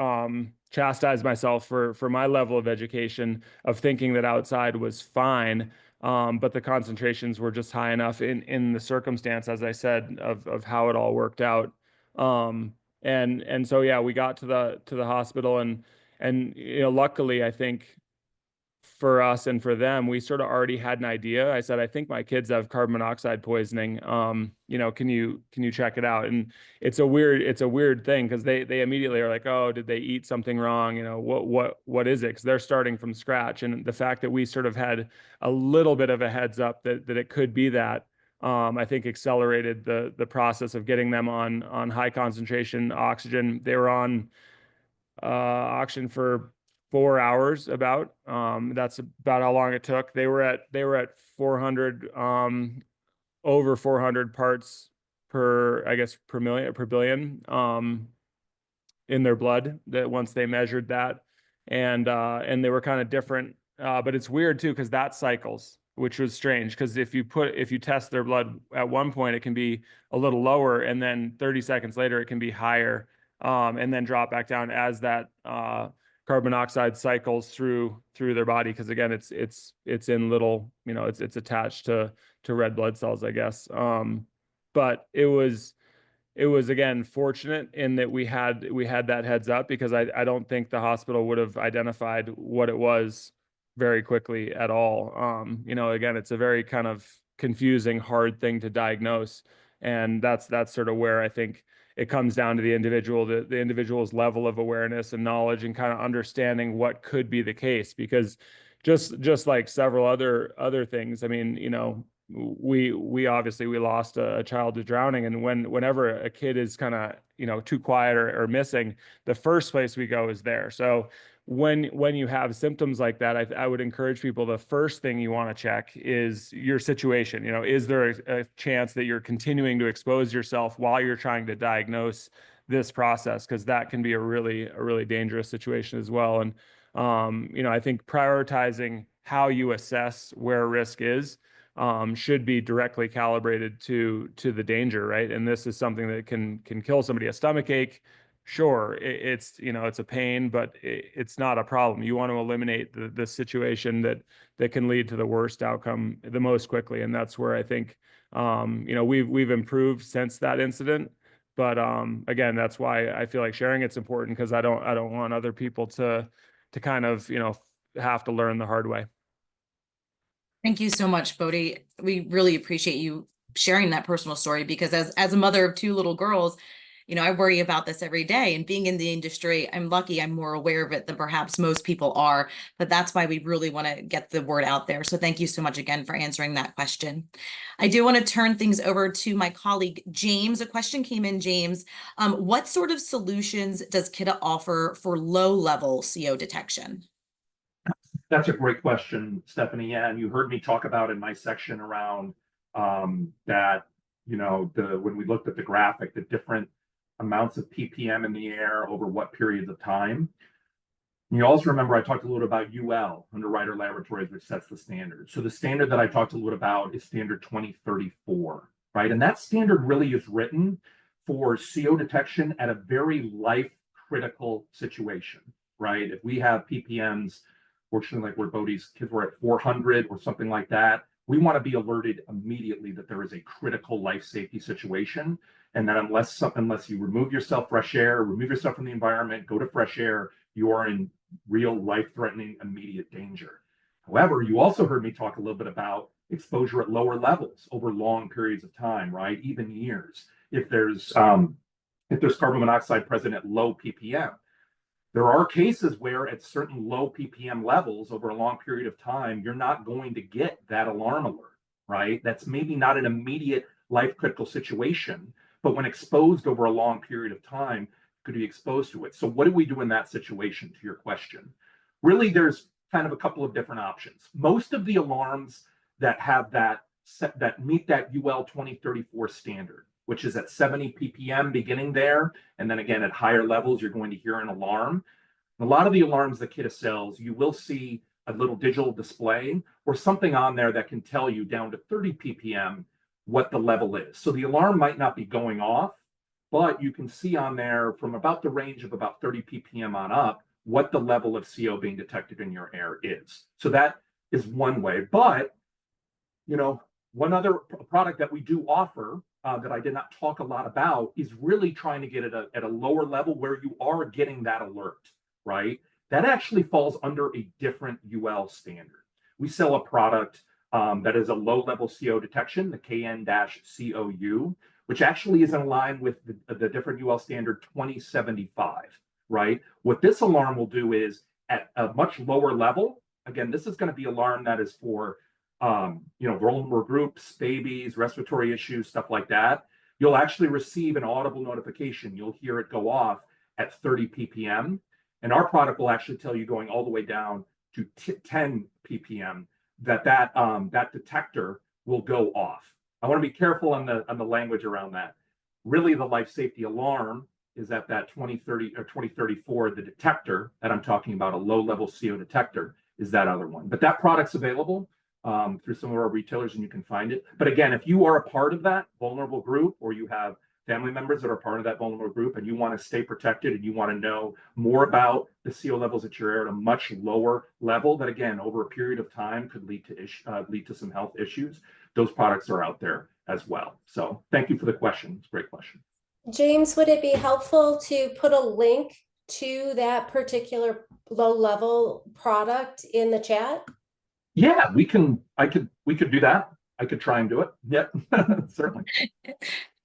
chastised myself for my level of education of thinking that outside was fine. But the concentrations were just high enough in the circumstance, as I said, of how it all worked out. And so, yeah, we got to the hospital, and luckily, I think, for us and for them, we sort of already had an idea. I said, I think my kids have carbon monoxide poisoning. Can you check it out? And it's a weird thing, because they immediately are like, oh, did they eat something wrong? What is it? Because they're starting from scratch. And the fact that we sort of had a little bit of a heads up that it could be that, I think accelerated the process of getting them on high concentration oxygen. They were on oxygen for 4 hours about. That's about how long it took. They were at 400, over 400 parts per, I guess, per billion, in their blood, that once they measured that. And they were kind of different. But it's weird too, because that cycles, which was strange, because if you test their blood at one point, it can be a little lower, and then 30 seconds later it can be higher, and then drop back down as that carbon monoxide cycles through their body, because again, it's in little, it's attached to red blood cells, I guess. But it was again again in that we had that heads up, because I don't think the hospital would have identified what it was very quickly at all. Again, it's a very kind of confusing, hard thing to diagnose, and that's sort of where I think it comes down to the individual's level of awareness and knowledge, and kind of understanding what could be the case. Because just like several other things. I mean, you know, we obviously we lost a child to drowning, and whenever a kid is kind of, you know, too quiet or missing, the first place we go is there. So when you have symptoms like that, I would encourage people, the first thing you want to check is your situation. You know, is there a chance that you're continuing to expose yourself while you're trying to diagnose this process? Because that can be a really dangerous situation as well. And you know, I think prioritizing how you assess where risk is should be directly calibrated to the danger, right? And this is something that can kill somebody. A stomach ache, sure, it's, you know, it's a pain, but it's not a problem. You want to eliminate the situation that can lead to the worst outcome the most quickly, and that's where I think you know, we've improved since that incident. But again, that's why I feel like sharing it's important, because I don't want other people to kind of, you know, have to learn the hard way. Thank you so much, Bodhi. We really appreciate you sharing that personal story, because as a mother of two little girls, you know, I worry about this every day, and being in the industry, I'm lucky I'm more aware of it than perhaps most people are, but that's why we really want to get the word out there. So thank you so much again for answering that question. I do want to turn things over to my colleague, James. A question came in, James. What sort of solutions does Kidde offer for low-level CO detection? That's a great question, Stephanie. Yeah, and you heard me talk about in my section around that, you know, when we looked at the graphic, the different amounts of ppm in the air over what periods of time. And you also remember I talked a little about UL, Underwriter Laboratories, which sets the standard. So the standard that I talked a little about is standard 2034, right? And that standard really is written for CO detection at a very life critical situation, right? If we have ppms, fortunately, like where Bodhi's kids were at 400 or something like that, we want to be alerted immediately that there is a critical life safety situation, and that unless you remove yourself fresh air, remove yourself from the environment, go to fresh air, you are in real life-threatening immediate danger. However, you also heard me talk a little bit about exposure at lower levels over long periods of time, right? Even years. If there's carbon monoxide present at low ppm, there are cases where at certain low ppm levels over a long period of time, you're not going to get that alarm alert, right? That's maybe not an immediate life critical situation, but when exposed over a long period of time, could be exposed to it. So what do we do in that situation, to your question? Really, there's kind of a couple of different options. Most of the alarms that have that meet that UL 2034 standard, which is at 70 ppm beginning there, and then again at higher levels, you're going to hear an alarm. A lot of the alarms that Kidde sells, you will see a little digital display or something on there that can tell you down to 30 ppm what the level is. So the alarm might not be going off, but you can see on there from about the range of about 30 ppm on up what the level of CO being detected in your air is. So that is one way. But, you know, one other product that we do offer that I did not talk a lot about is really trying to get it at a lower level where you are getting that alert, right? That actually falls under a different UL standard. We sell a product that is a low-level CO detection, the KN-COU, which actually is in line with the different UL standard 2075, right? What this alarm will do is at a much lower level, again, this is going to be alarm that is for you know, vulnerable groups, babies, respiratory issues, stuff like that. You'll actually receive an audible notification. You'll hear it go off at 30 ppm. And our product will actually tell you going all the way down to 10 ppm that detector will go off. I want to be careful on the language around that. Really, the life safety alarm is at that 2030 or 2034. The detector that I'm talking about, a low-level CO detector, is that other one. But that product's available through some of our retailers, and you can find it. But again, if you are a part of that vulnerable group, or you have family members that are part of that vulnerable group, and you want to stay protected and you want to know more about the CO levels at your air at a much lower level, that again, over a period of time could lead to some health issues, those products are out there as well. So thank you for the question. It's a great question. James, would it be helpful to put a link to that particular low-level product in the chat? Yeah, we could do that. I could try and do it. Yep, certainly.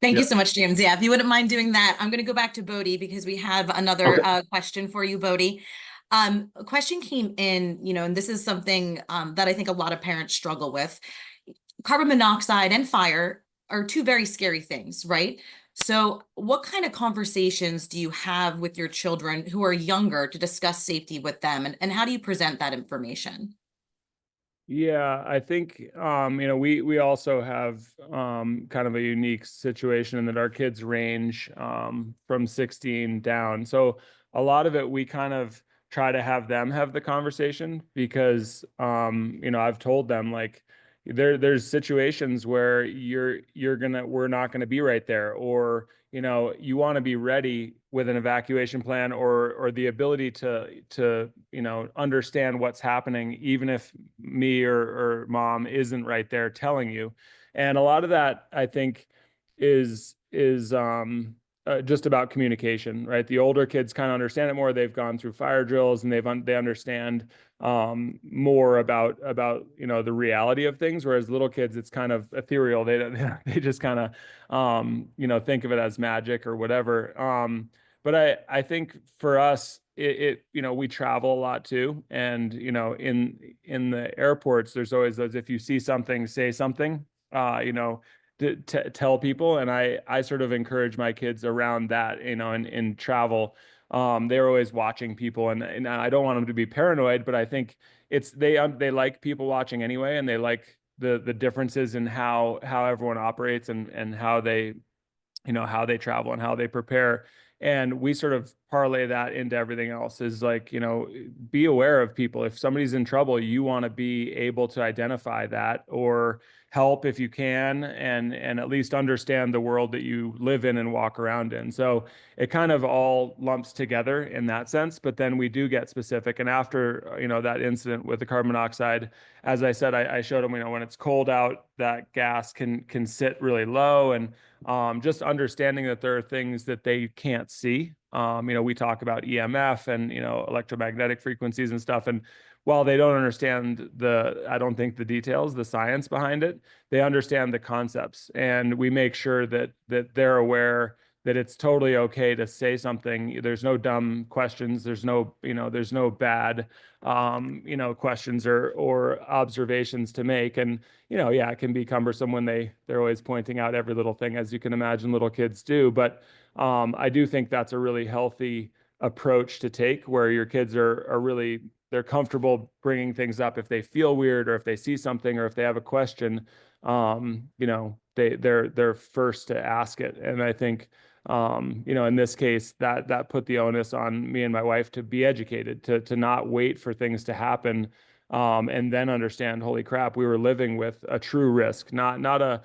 Thank you so much, James. Yeah, if you wouldn't mind doing that, I'm going to go back to Bodhi because we have another question for you, Bodhi. A question came in, and this is something that I think a lot of parents struggle with. Carbon monoxide and fire are two very scary things, right? So, what kind of conversations do you have with your children who are younger to discuss safety with them, and how do you present that information? Yeah, I think we also have kind of a unique situation in that our kids range from 16 down. So a lot of it we kind of try to have them have the conversation because I've told them like there's situations where we're not gonna be right there, or you want to be ready with an evacuation plan or the ability to understand what's happening even if me or mom isn't right there telling you. And a lot of that I think is just about communication, right? The older kids kind of understand it more. They've gone through fire drills and they understand more about the reality of things, whereas little kids it's kind of ethereal. They just kind of think of it as magic or whatever. But I think for us, we travel a lot too. And, in the airports, there's always those, if you see something, say something, to tell people. And I sort of encourage my kids around that, in travel. They're always watching people, and I don't want them to be paranoid, but I think they like people watching anyway, and they like the differences in how everyone operates and how they how they travel and how they prepare. And we sort of parlay that into everything else, is like, be aware of people. If somebody's in trouble, you want to be able to identify that or help if you can, and at least understand the world that you live in and walk around in. So it kind of all lumps together in that sense. But then we do get specific. And after, that incident with the carbon monoxide, as I said, I showed them, when it's cold out, that gas can sit really low. And just understanding that there are things that they can't see. We talk about EMF and, electromagnetic frequencies and stuff. And while they don't understand I don't think the details, the science behind it, they understand the concepts. And we make sure that they're aware that it's totally okay to say something. There's no dumb questions. There's no bad, questions or observations to make. And, yeah, it can be cumbersome when they're always pointing out every little thing, as you can imagine little kids do. But I do think that's a really healthy approach to take, where your kids are really, they're comfortable bringing things up if they feel weird or if they see something or if they have a question. They're first to ask it. And I think in this case, that put the onus on me and my wife to be educated, to not wait for things to happen, and then understand, holy crap, we were living with a true risk, not a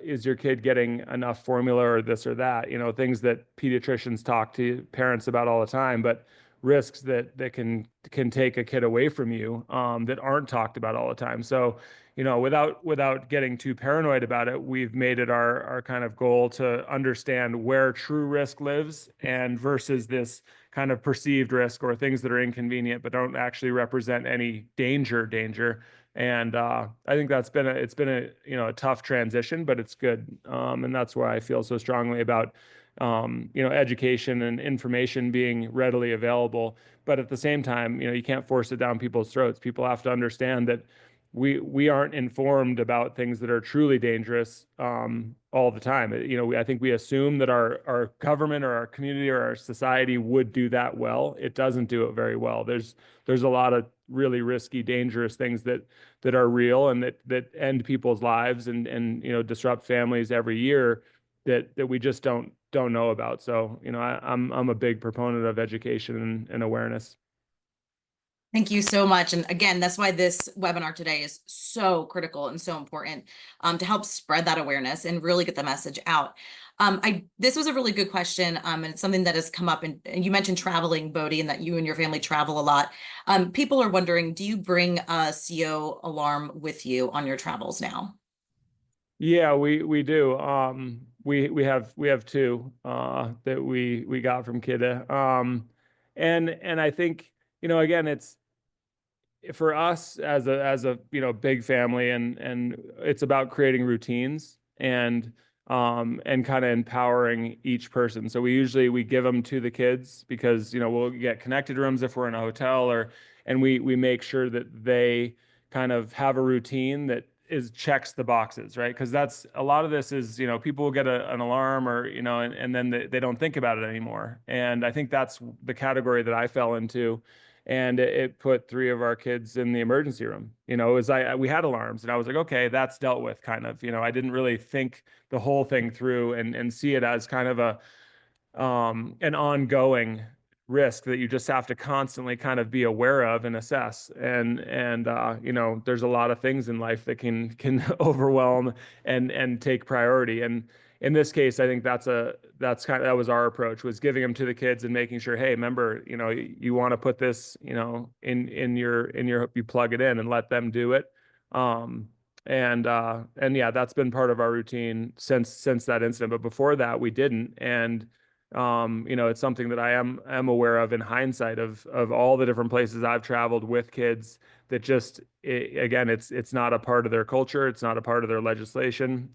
is your kid getting enough formula or this or that, things that pediatricians talk to parents about all the time, but risks that can take a kid away from you, that aren't talked about all the time. So, without getting too paranoid about it, we've made it our kind of goal to understand where true risk lives, and versus this kind of perceived risk or things that are inconvenient but don't actually represent any danger. And I think it's been a tough transition, but it's good. And that's why I feel so strongly about education and information being readily available. But at the same time, you can't force it down people's throats. People have to understand that we aren't informed about things that are truly dangerous all the time. I think we assume that our government or our community or our society would do that well. It doesn't do it very well. There's a lot of really risky, dangerous things that are real and that end people's lives and disrupt families every year that we just don't know about. So I'm a big proponent of education and awareness. Thank you so much. And again, that's why this webinar today is so critical and so important, to help spread that awareness and really get the message out. This was a really good question, and it's something that has come up. And you mentioned traveling, Bodhi, and that you and your family travel a lot. People are wondering, do you bring a CO alarm with you on your travels now? Yeah, we do. We have two that we got from Kidde. And I think, again, it's for us as a big family, and it's about creating routines. And and kind of empowering each person. So we give them to the kids because, we'll get connected rooms if we're in a hotel, and we make sure that they kind of have a routine that checks the boxes, right? Because that's a lot of this is, people will get an alarm or, and then they don't think about it anymore. And I think that's the category that I fell into. And it put 3 of our kids in the emergency room. We had alarms, and I was like, okay, that's dealt with, kind of. I didn't really think the whole thing through and see it as kind of an ongoing risk that you just have to constantly kind of be aware of and assess. And there's a lot of things in life that can overwhelm and take priority. And in this case, I think that was our approach, was giving them to the kids and making sure, hey, remember, you want to put this, in your you plug it in and let them do it. And yeah, that's been part of our routine since that incident. But before that, we didn't. And it's something that I am aware of in hindsight of all the different places I've traveled with kids that just, again, it's not a part of their culture. It's not a part of their legislation,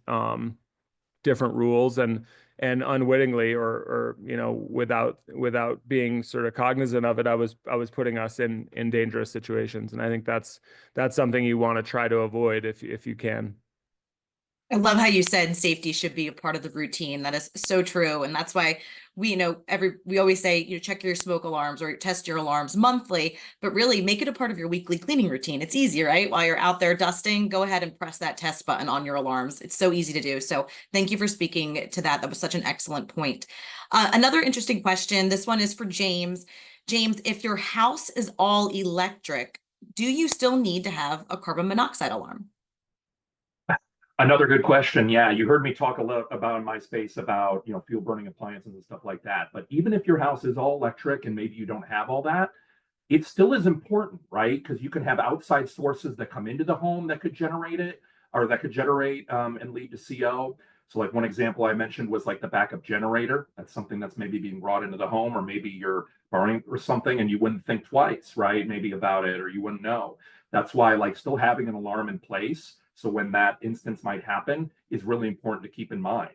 different rules, and unwittingly or without being sort of cognizant of it, I was putting us in dangerous situations. And I think that's something you want to try to avoid if you can. I love how you said safety should be a part of the routine. That is so true. And that's why we always say, check your smoke alarms or test your alarms monthly, but really make it a part of your weekly cleaning routine. It's easy, right? While you're out there dusting, go ahead and press that test button on your alarms. It's so easy to do. So thank you for speaking to that. That was such an excellent point. Another interesting question. This one is for James. James, if your house is all electric, do you still need to have a carbon monoxide alarm? Another good question. Yeah, you heard me talk a lot about in my space about, fuel burning appliances and stuff like that. But even if your house is all electric and maybe you don't have all that, it still is important, right? Because you can have outside sources that come into the home that could generate it, or that could generate and lead to CO. So like one example I mentioned was like the backup generator. That's something that's maybe being brought into the home, or maybe you're burning or something and you wouldn't think twice, right? Maybe about it, or you wouldn't know. That's why like still having an alarm in place, so when that instance might happen, is really important to keep in mind.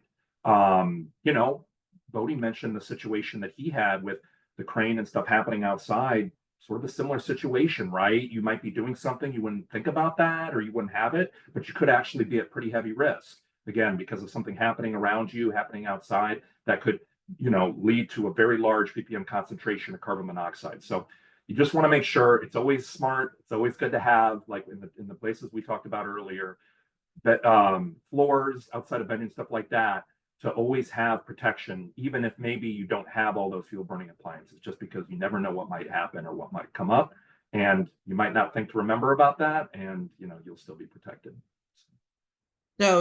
Bodie mentioned the situation that he had with the crane and stuff happening outside, sort of a similar situation, right? You might be doing something, you wouldn't think about that, or you wouldn't have it, but you could actually be at pretty heavy risk, again, because of something happening around you, happening outside, that could, lead to a very large ppm concentration of carbon monoxide. So you just want to make sure it's always smart. It's always good to have, like in the places we talked about earlier, that floors, outside of bedroom, stuff like that, to always have protection, even if maybe you don't have all those fuel burning appliances, just because you never know what might happen or what might come up, and you might not think to remember about that, and you'll still be protected.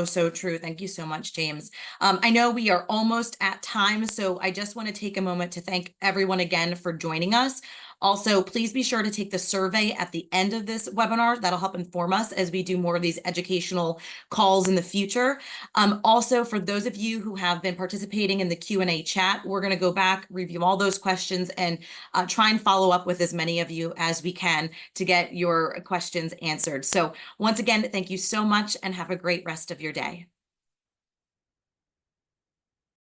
So true. Thank you so much, James. I know we are almost at time, so I just want to take a moment to thank everyone again for joining us. Also, please be sure to take the survey at the end of this webinar. That'll help inform us as we do more of these educational calls in the future. Also, for those of you who have been participating in the Q&A chat, we're going to go back, review all those questions, and try and follow up with as many of you as we can to get your questions answered. So once again, thank you so much and have a great rest of your day.